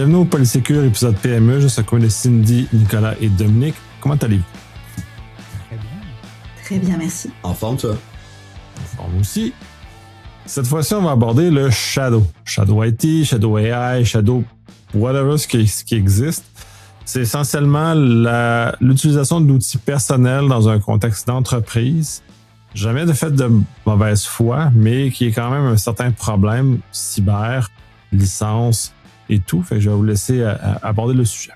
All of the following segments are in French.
Bienvenue au Polysécure, épisode PME. Je suis accompagné de Cindy, Nicolas et Dominique. Comment allez-vous? Très bien. Très bien, merci. En forme, toi? En forme aussi. Cette fois-ci, on va aborder le Shadow. Shadow IT, Shadow AI, Shadow whatever ce qui existe. C'est essentiellement l'utilisation d'outils personnels dans un contexte d'entreprise. Jamais de fait de mauvaise foi, mais qui est quand même un certain problème cyber, licence et tout. Fait que je vais vous laisser aborder le sujet.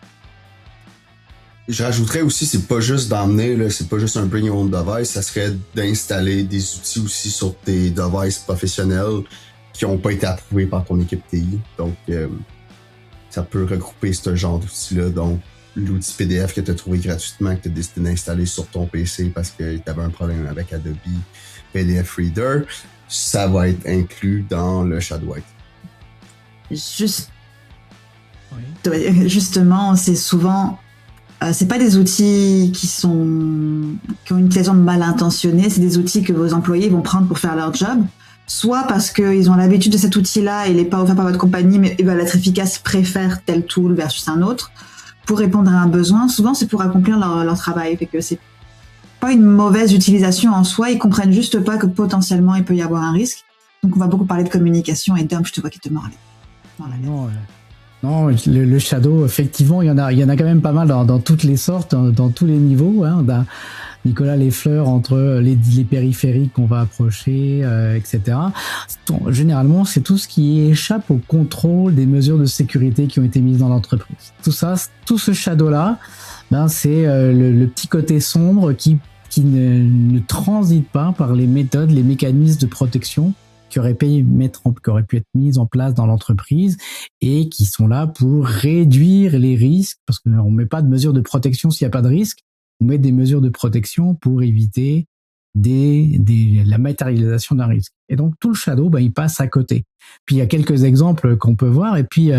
Je rajouterais aussi, c'est pas juste d'emmener, là, c'est pas juste un bring your own device, ça serait d'installer des outils aussi sur tes devices professionnels qui n'ont pas été approuvés par ton équipe TI. Donc, ça peut regrouper ce genre d'outils-là. Donc, l'outil PDF que tu as trouvé gratuitement, que tu as décidé d'installer sur ton PC parce que tu avais un problème avec Adobe PDF Reader, ça va être inclus dans le Shadow IT. Justement, c'est souvent... c'est pas des outils qui ont une utilisation mal intentionnée, c'est des outils que vos employés vont prendre pour faire leur job, soit parce qu'ils ont l'habitude de cet outil-là et il n'est pas offert par votre compagnie, mais il va être efficace, préfèrent tel tool versus un autre, pour répondre à un besoin. Souvent, c'est pour accomplir leur travail, fait que c'est pas une mauvaise utilisation en soi, ils comprennent juste pas que potentiellement il peut y avoir un risque. Donc on va beaucoup parler de communication, et Dom, je te vois qui te mord Non, le Shadow, effectivement, il y en a quand même pas mal dans toutes les sortes, dans tous les niveaux. Hein. On a Nicolas les fleurs entre les périphériques qu'on va approcher, etc. Généralement, c'est tout ce qui échappe au contrôle des mesures de sécurité qui ont été mises dans l'entreprise. Tout ce Shadow-là, c'est le petit côté sombre qui ne transite pas par les méthodes, les mécanismes de protection qui auraient pu être mises en place dans l'entreprise et qui sont là pour réduire les risques, parce qu'on ne met pas de mesures de protection s'il n'y a pas de risque, on met des mesures de protection pour éviter la matérialisation d'un risque. Et donc tout le Shadow, il passe à côté. Puis il y a quelques exemples qu'on peut voir, et puis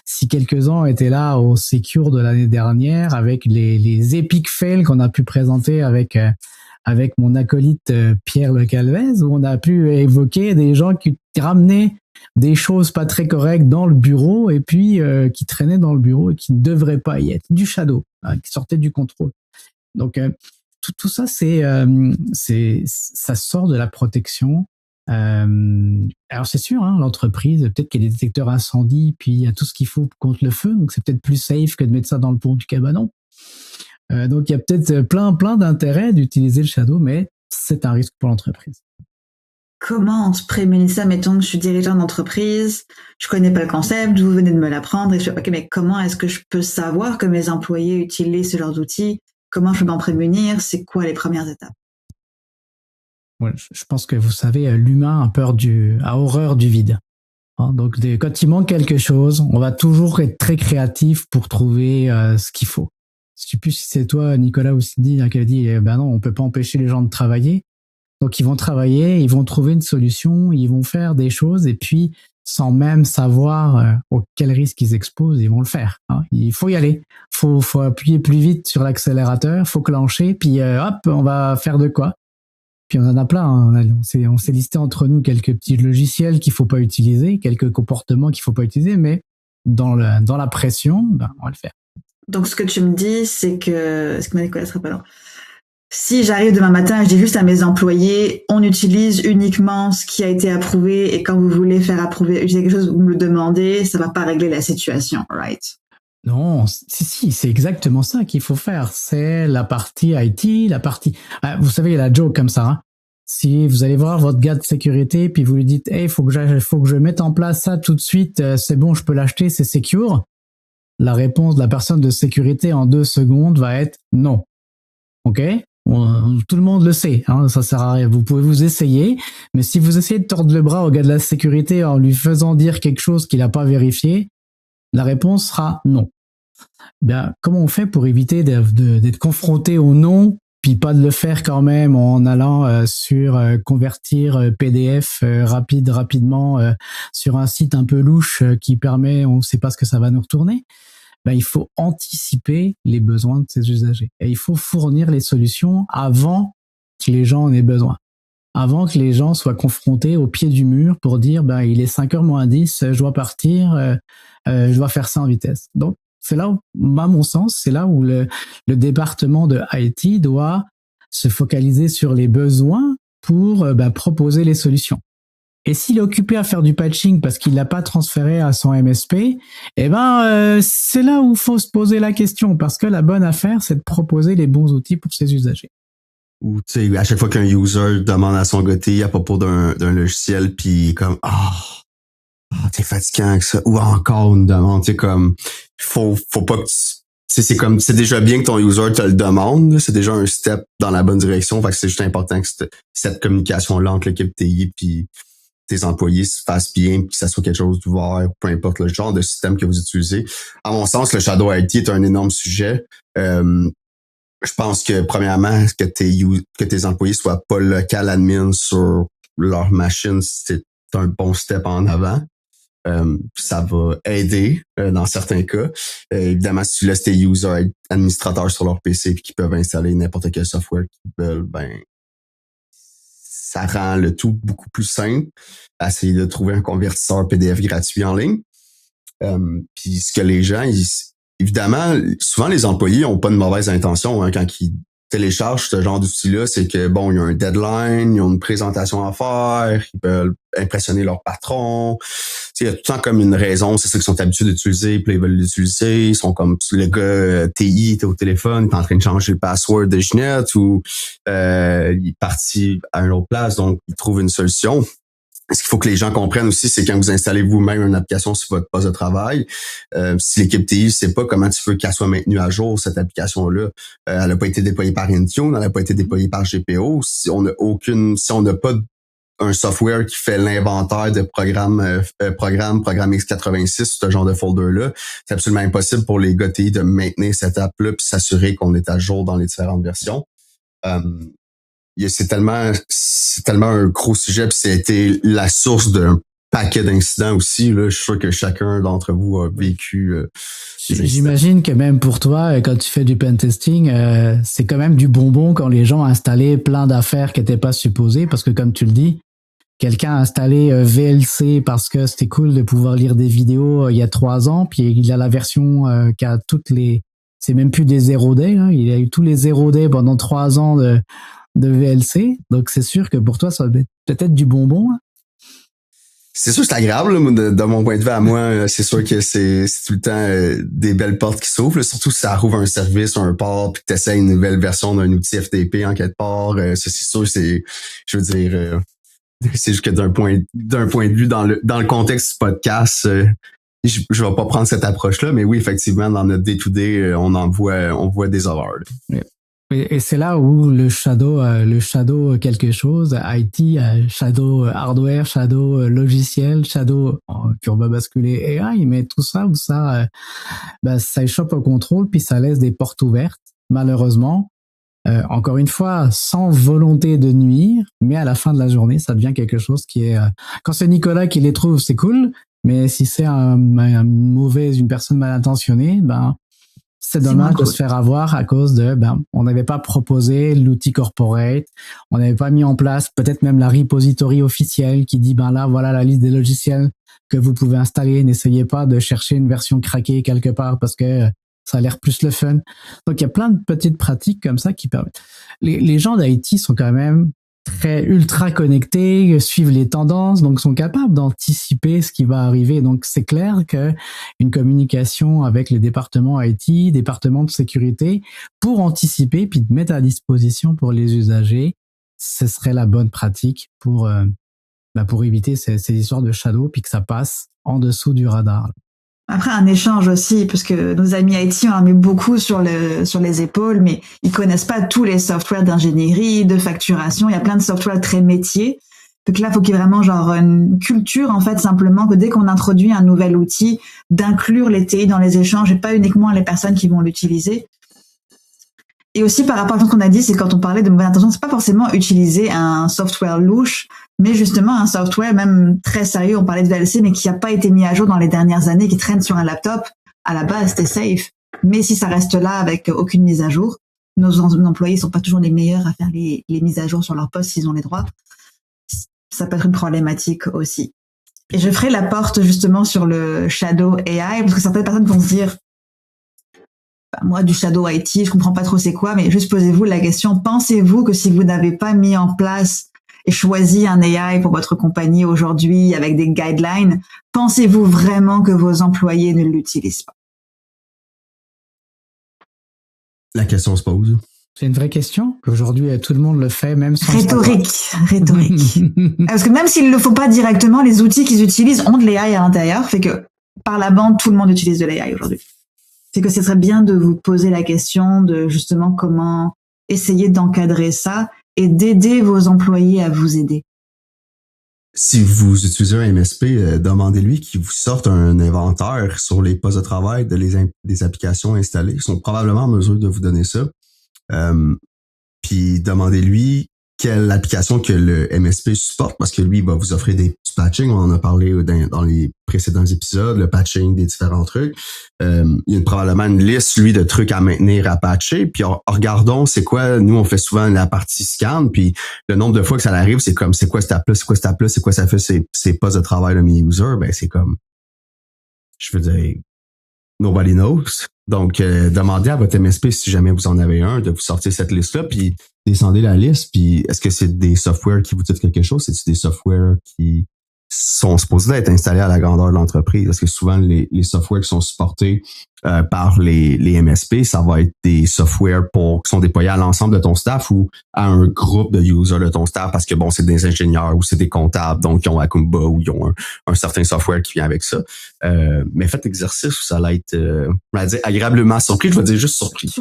si quelques-uns étaient là au Secure de l'année dernière avec les epic fails qu'on a pu présenter avec mon acolyte Pierre Le Calvez, où on a pu évoquer des gens qui ramenaient des choses pas très correctes dans le bureau et puis qui traînaient dans le bureau et qui ne devraient pas y être. Du Shadow, qui sortait du contrôle. Donc tout ça, ça sort de la protection. Alors c'est sûr, l'entreprise, peut-être qu'il y a des détecteurs incendie, puis il y a tout ce qu'il faut contre le feu, donc c'est peut-être plus safe que de mettre ça dans le pont du cabanon. Donc il y a peut-être plein d'intérêts d'utiliser le Shadow, mais c'est un risque pour l'entreprise. Comment on se prémunit ça? Mettons que je suis dirigeant d'entreprise, je connais pas le concept, vous venez de me l'apprendre, et je fais, ok, mais comment est-ce que je peux savoir que mes employés utilisent ce genre d'outils? Comment je peux m'en prémunir? C'est quoi les premières étapes? Ouais, je pense que vous savez, l'humain a horreur du vide. Donc quand il manque quelque chose, on va toujours être très créatif pour trouver ce qu'il faut. Je sais plus si c'est toi, Nicolas ou Cindy, qui a dit, non, on peut pas empêcher les gens de travailler. Donc ils vont travailler, ils vont trouver une solution, ils vont faire des choses, et puis sans même savoir quel risque ils exposent, ils vont le faire. Il faut y aller, faut appuyer plus vite sur l'accélérateur, faut clencher, puis hop, on va faire de quoi. Puis on en a plein. On s'est listé entre nous quelques petits logiciels qu'il faut pas utiliser, quelques comportements qu'il faut pas utiliser, mais dans la pression, on va le faire. Donc, ce que tu me dis, c'est que... Est-ce que Nicolas serait pas là? Si j'arrive demain matin et je dis juste à mes employés, on utilise uniquement ce qui a été approuvé, et quand vous voulez faire utiliser quelque chose, vous me le demandez, ça va pas régler la situation, right? Non, si, c'est exactement ça qu'il faut faire. C'est la partie IT, vous savez, il y a la joke comme ça. Si vous allez voir votre gars de sécurité, puis vous lui dites, hey, faut que je mette en place ça tout de suite, c'est bon, je peux l'acheter, c'est secure. La réponse de la personne de sécurité en 2 secondes va être non. Ok? Tout le monde le sait, ça sert à rien. Vous pouvez vous essayer, mais si vous essayez de tordre le bras au gars de la sécurité en lui faisant dire quelque chose qu'il n'a pas vérifié, la réponse sera non. Comment on fait pour éviter d'être confronté au non, puis pas de le faire quand même en allant sur convertir PDF rapidement sur un site un peu louche qui permet, on ne sait pas ce que ça va nous retourner. Il faut anticiper les besoins de ces usagers et il faut fournir les solutions avant que les gens en aient besoin. avant que les gens soient confrontés au pied du mur pour dire il est 5h moins 10, je dois partir, je dois faire ça en vitesse. Donc c'est là où, à mon sens, c'est là où le département de IT doit se focaliser sur les besoins pour proposer les solutions. Et s'il est occupé à faire du patching parce qu'il l'a pas transféré à son MSP, c'est là où il faut se poser la question, parce que la bonne affaire, c'est de proposer les bons outils pour ses usagers. Ou tu sais, à chaque fois qu'un user demande à son gars à propos d'un logiciel, puis comme t'es fatigant que ça, ou encore une demande, tu sais, comme faut pas que c'est déjà bien que ton user te le demande, c'est déjà un step dans la bonne direction, fait que c'est juste important que cette communication-là entre l'équipe TI puis tes employés se fassent bien, puis que ça soit quelque chose d'ouvert, peu importe le genre de système que vous utilisez. À mon sens, le Shadow IT est un énorme sujet. Je pense que premièrement, que tes employés soient pas local admin sur leur machine, c'est un bon step en avant. Ça va aider dans certains cas. Évidemment, si tu laisses tes users administrateurs sur leur PC et qu'ils peuvent installer n'importe quel software qu'ils veulent, ça rend le tout beaucoup plus simple. Essayer de trouver un convertisseur PDF gratuit en ligne. Puis ce que les gens, évidemment, souvent les employés ont pas de mauvaises intentions quand ils téléchargent ce genre d'outil-là, c'est que il y a un deadline, ils ont une présentation à faire, ils veulent impressionner leur patron. Il y a tout le temps comme une raison, c'est ça qu'ils sont habitués d'utiliser, puis ils veulent l'utiliser. Ils sont comme le gars TI était au téléphone, il est en train de changer le password de Ginette ou il est parti à une autre place, donc il trouve une solution. Ce qu'il faut que les gens comprennent aussi, c'est quand vous installez vous-même une application sur votre poste de travail, si l'équipe TI sait pas comment tu veux qu'elle soit maintenue à jour, cette application-là, elle n'a pas été déployée par Intune, elle n'a pas été déployée par GPO. Si on n'a pas un software qui fait l'inventaire de programme x86, ce genre de folder-là, c'est absolument impossible pour les gars TI de maintenir cette app-là puis s'assurer qu'on est à jour dans les différentes versions. C'est tellement un gros sujet, puis ça a été la source d'un paquet d'incidents aussi. Là, je suis sûr que chacun d'entre vous a vécu. J'imagine que même pour toi, quand tu fais du pentesting, c'est quand même du bonbon quand les gens installaient plein d'affaires qui n'étaient pas supposées, parce que comme tu le dis, quelqu'un a installé VLC parce que c'était cool de pouvoir lire des vidéos il y a 3 ans, puis il a la version qui a toutes les... C'est même plus des 0D, hein, il a eu tous les 0D pendant 3 ans de VLC, donc c'est sûr que pour toi, ça va être peut-être du bonbon. Hein. C'est sûr que c'est agréable, là, de mon point de vue à moi. C'est sûr que c'est tout le temps des belles portes qui s'ouvrent, là, surtout si ça rouvre un service, un port, puis que tu essaies une nouvelle version d'un outil FTP en quelque part. C'est sûr, je veux dire, c'est juste que d'un point de vue dans le contexte du podcast, je vais pas prendre cette approche-là, mais oui, effectivement, dans notre day-to-day, on voit des horreurs. Là. Et c'est là où le shadow quelque chose, IT, shadow hardware, shadow logiciel, shadow, puis on va basculer AI, mais tout ça, où ça échappe au contrôle, puis ça laisse des portes ouvertes, malheureusement. Encore une fois, sans volonté de nuire, mais à la fin de la journée, ça devient quelque chose qui est... quand c'est Nicolas qui les trouve, c'est cool, mais si c'est une personne mal intentionnée, c'est dommage de se faire avoir à cause de, on n'avait pas proposé l'outil corporate, on n'avait pas mis en place peut-être même la repository officielle qui dit, là, voilà la liste des logiciels que vous pouvez installer, n'essayez pas de chercher une version craquée quelque part parce que ça a l'air plus le fun. Donc, il y a plein de petites pratiques comme ça qui permettent. Les gens d'IT sont quand même très ultra connectés, suivent les tendances, donc sont capables d'anticiper ce qui va arriver. Donc, c'est clair que une communication avec les départements IT, départements de sécurité, pour anticiper puis de mettre à disposition pour les usagers, ce serait la bonne pratique pour éviter ces histoires de shadow puis que ça passe en dessous du radar. Après, un échange aussi, parce que nos amis IT, on en met beaucoup sur les épaules, mais ils connaissent pas tous les softwares d'ingénierie, de facturation. Il y a plein de softwares très métiers. Donc là, il faut qu'il y ait vraiment une culture, en fait, simplement que dès qu'on introduit un nouvel outil, d'inclure les TI dans les échanges et pas uniquement les personnes qui vont l'utiliser. Et aussi, par rapport à ce qu'on a dit, c'est quand on parlait de mauvaise intention, c'est pas forcément utiliser un software louche, mais justement un software même très sérieux. On parlait de VLC, mais qui n'a pas été mis à jour dans les dernières années, qui traîne sur un laptop. À la base, c'était safe. Mais si ça reste là avec aucune mise à jour, nos employés sont pas toujours les meilleurs à faire les mises à jour sur leur poste s'ils ont les droits. ça peut être une problématique aussi. Et je ferai la porte justement sur le Shadow AI, parce que certaines personnes vont se dire, moi du Shadow IT, je comprends pas trop c'est quoi, mais juste posez-vous la question, pensez-vous que si vous n'avez pas mis en place et choisi un AI pour votre compagnie aujourd'hui avec des guidelines, pensez-vous vraiment que vos employés ne l'utilisent pas? La question se pose. C'est une vraie question qu'aujourd'hui tout le monde le fait, même sans rhétorique. Parce que même s'il le faut pas directement, les outils qu'ils utilisent ont de l'AI à l'intérieur, fait que par la bande, tout le monde utilise de l'AI aujourd'hui. C'est que ce serait bien de vous poser la question de justement comment essayer d'encadrer ça et d'aider vos employés à vous aider. Si vous utilisez un MSP, demandez-lui qu'il vous sorte un inventaire sur les postes de travail des applications installées. Ils sont probablement en mesure de vous donner ça. Puis demandez-lui quelle application que le MSP supporte, parce que lui, il va vous offrir du patching. On en a parlé dans les précédents épisodes, le patching des différents trucs. Il y a probablement une liste, lui, de trucs à maintenir, à patcher. Puis regardons, c'est quoi, nous, on fait souvent la partie scan, puis le nombre de fois que ça arrive, c'est comme, c'est quoi cette app-là, c'est quoi cette app-là, c'est quoi ça fait ces postes de travail de mes users, ben c'est comme, je veux dire, nobody knows. Donc, demandez à votre MSP, si jamais vous en avez un, de vous sortir cette liste-là, puis descendez la liste, puis est-ce que c'est des softwares qui vous disent quelque chose? C'est-tu des softwares qui sont supposés être installés à la grandeur de l'entreprise? Parce que souvent, les softwares qui sont supportés par les MSP, ça va être des softwares qui sont déployés à l'ensemble de ton staff ou à un groupe de users de ton staff, parce que bon, c'est des ingénieurs ou c'est des comptables, donc ils ont Akumba ou ils ont un certain software qui vient avec ça. Mais faites l'exercice où ça va être, on va dire, agréablement surpris, je vais dire juste surpris.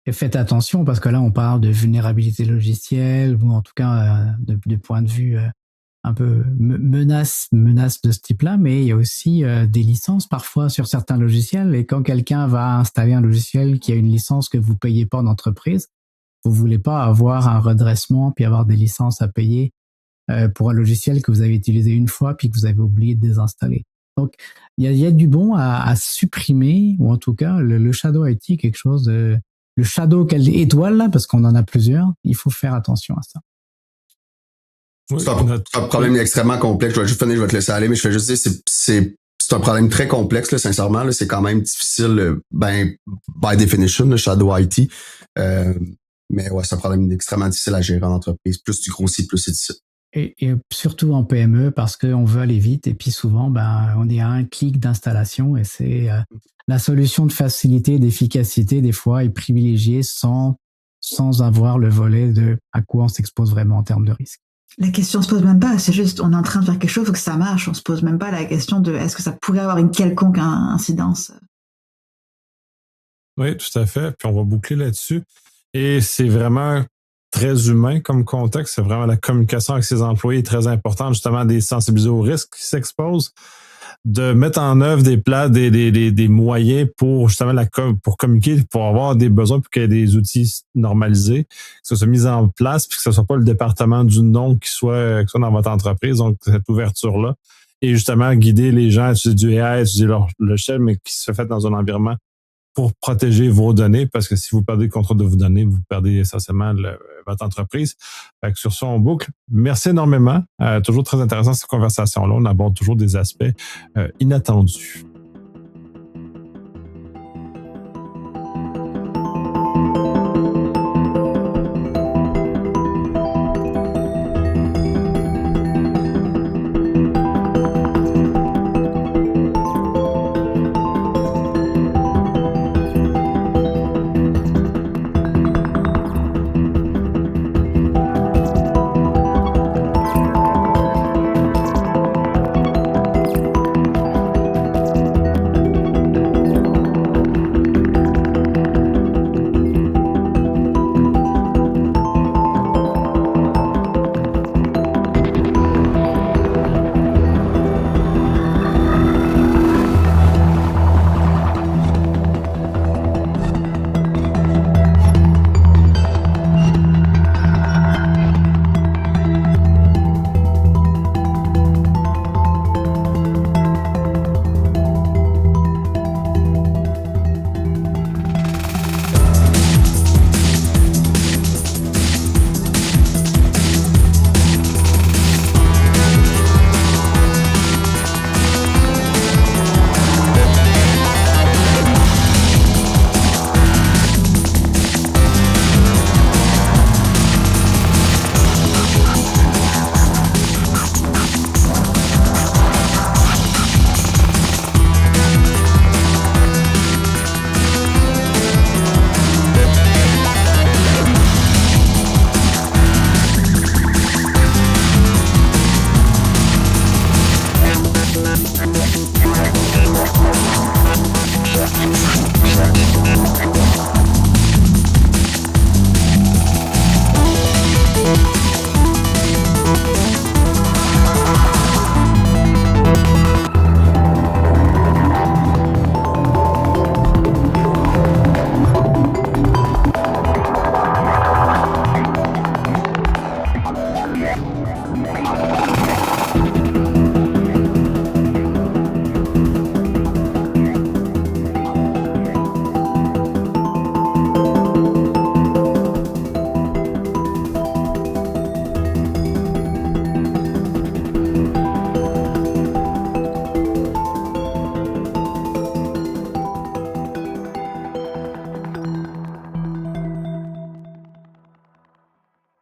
Et faites attention, parce que là, on parle de vulnérabilité logicielle, ou en tout cas, de point de vue un peu menace de ce type-là, mais il y a aussi des licences parfois sur certains logiciels, et quand quelqu'un va installer un logiciel qui a une licence que vous payez pas en entreprise, vous voulez pas avoir un redressement puis avoir des licences à payer pour un logiciel que vous avez utilisé une fois puis que vous avez oublié de désinstaller. Donc, il y a du bon à supprimer, ou en tout cas, le Shadow IT est quelque chose de... Le Shadow étoile, là, parce qu'on en a plusieurs, il faut faire attention à ça. Oui, c'est un problème extrêmement complexe. Je vais juste finir, je vais te laisser aller, mais je vais juste dire, c'est un problème très complexe, là, sincèrement. Là, c'est quand même difficile, by definition, le Shadow IT. Mais ouais, c'est un problème extrêmement difficile à gérer en entreprise. Plus tu grossis, plus c'est difficile. Et surtout en PME, parce qu'on veut aller vite, et puis souvent, on est à un clic d'installation, et c'est la solution de facilité, d'efficacité, des fois, est privilégiée sans avoir le volet de à quoi on s'expose vraiment en termes de risque. La question se pose même pas, c'est juste, on est en train de faire quelque chose, il faut que ça marche. On se pose même pas la question de est-ce que ça pourrait avoir une quelconque incidence. Oui, tout à fait. Puis on va boucler là-dessus. Et c'est vraiment très humain comme contexte. C'est vraiment la communication avec ses employés est très importante, justement, des sensibiliser aux risques qui s'exposent, de mettre en œuvre des moyens pour justement pour communiquer, pour avoir des besoins, pour qu'il y ait des outils normalisés, que ce soit mis en place, puis que ce soit pas le département du nom qui soit dans votre entreprise, donc cette ouverture-là. Et justement, guider les gens à utiliser du AI, à utiliser leur logiciel, mais qui se fait dans un environnement pour protéger vos données, parce que si vous perdez le contrôle de vos données, vous perdez essentiellement votre entreprise. Fait que sur ça, on boucle. Merci énormément. Toujours très intéressant cette conversation-là. On aborde toujours des aspects inattendus.